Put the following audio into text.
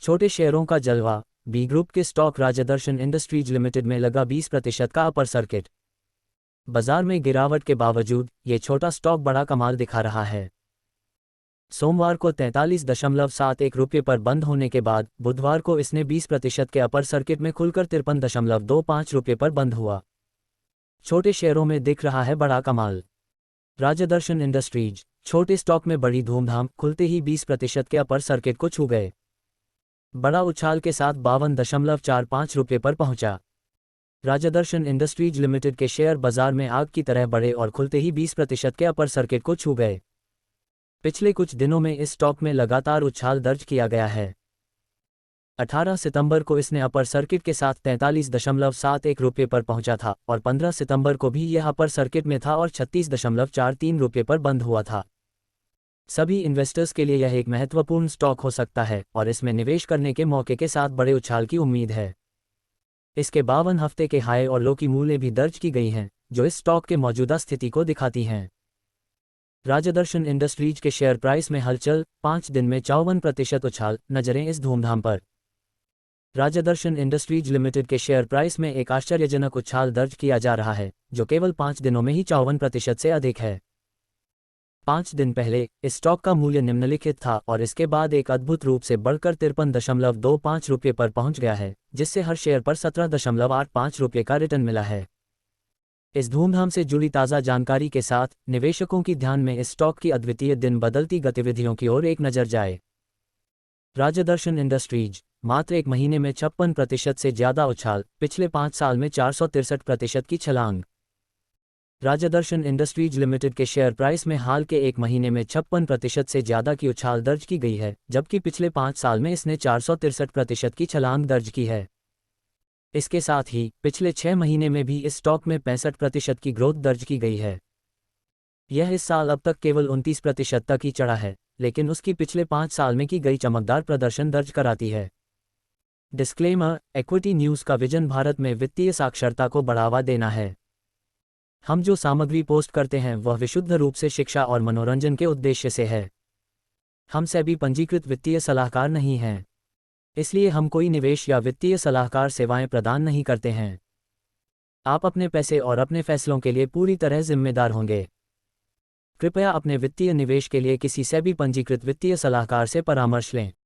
छोटे शेयरों का जलवा। बी ग्रुप के स्टॉक राजदर्शन इंडस्ट्रीज लिमिटेड में लगा 20% का अपर सर्किट। बाजार में गिरावट के बावजूद ये छोटा स्टॉक बड़ा कमाल दिखा रहा है। सोमवार को 43.71 रुपये पर बंद होने के बाद बुधवार को इसने 20% के अपर सर्किट में खुलकर 53.25 रुपये पर बंद हुआ। छोटे शेयरों में दिख रहा है बड़ा कमाल। राजदर्शन इंडस्ट्रीज छोटे स्टॉक में बड़ी धूमधाम, खुलते ही 20% के अपर सर्किट को छू गए। बड़ा उछाल के साथ 52.45 रुपये पर पहुंचा। राजदर्शन इंडस्ट्रीज लिमिटेड के शेयर बाजार में आग की तरह बढ़े और खुलते ही 20% के अपर सर्किट को छू गए। पिछले कुछ दिनों में इस स्टॉक में लगातार उछाल दर्ज किया गया है। 18 सितंबर को इसने अपर सर्किट के साथ 43.71 रुपये पर पहुंचा था और 15 सितंबर को भी यह अपर सर्किट में था और 36.43 रुपये पर बंद हुआ था। सभी इन्वेस्टर्स के लिए यह एक महत्वपूर्ण स्टॉक हो सकता है और इसमें निवेश करने के मौके के साथ बड़े उछाल की उम्मीद है। इसके 52 हफ्ते के हाई और लो की मूल्य भी दर्ज की गई हैं, जो इस स्टॉक के मौजूदा स्थिति को दिखाती हैं। राजदर्शन इंडस्ट्रीज के शेयर प्राइस में हलचल, 5 दिन में 54% उछाल। नजरें इस धूमधाम पर। राजदर्शन इंडस्ट्रीज लिमिटेड के शेयर प्राइस में एक आश्चर्यजनक उछाल दर्ज किया जा रहा है, जो केवल 5 दिनों में ही 54% से अधिक है। 5 दिन पहले इस स्टॉक का मूल्य निम्नलिखित था और इसके बाद एक अद्भुत रूप से बढ़कर 53.25 रुपये पर पहुंच गया है, जिससे हर शेयर पर 17.85 रुपये का रिटर्न मिला है। इस धूमधाम से जुड़ी ताज़ा जानकारी के साथ निवेशकों की ध्यान में इस स्टॉक की अद्वितीय दिन बदलती गतिविधियों की ओर एक नज़र जाए। राजदर्शन इंडस्ट्रीज मात्र एक महीने में 56% से ज़्यादा उछाल, पिछले 5 साल में 463% की छलांग। राजदर्शन इंडस्ट्रीज लिमिटेड के शेयर प्राइस में हाल के एक महीने में 56% से ज़्यादा की उछाल दर्ज की गई है, जबकि पिछले 5 साल में इसने 463% की छलांग दर्ज की है। इसके साथ ही पिछले 6 महीने में भी इस स्टॉक में 65% की ग्रोथ दर्ज की गई है। यह इस साल अब तक केवल 29% तक ही चढ़ा है, लेकिन उसकी पिछले 5 साल में की गई चमकदार प्रदर्शन दर्ज कराती है। डिस्क्लेमर: इक्विटी न्यूज़ का विजन भारत में वित्तीय साक्षरता को बढ़ावा देना है। हम जो सामग्री पोस्ट करते हैं वह विशुद्ध रूप से शिक्षा और मनोरंजन के उद्देश्य से है। हम सेबी पंजीकृत वित्तीय सलाहकार नहीं हैं, इसलिए हम कोई निवेश या वित्तीय सलाहकार सेवाएं प्रदान नहीं करते हैं। आप अपने पैसे और अपने फैसलों के लिए पूरी तरह जिम्मेदार होंगे। कृपया अपने वित्तीय निवेश के लिए किसी सेबी पंजीकृत वित्तीय सलाहकार से परामर्श लें।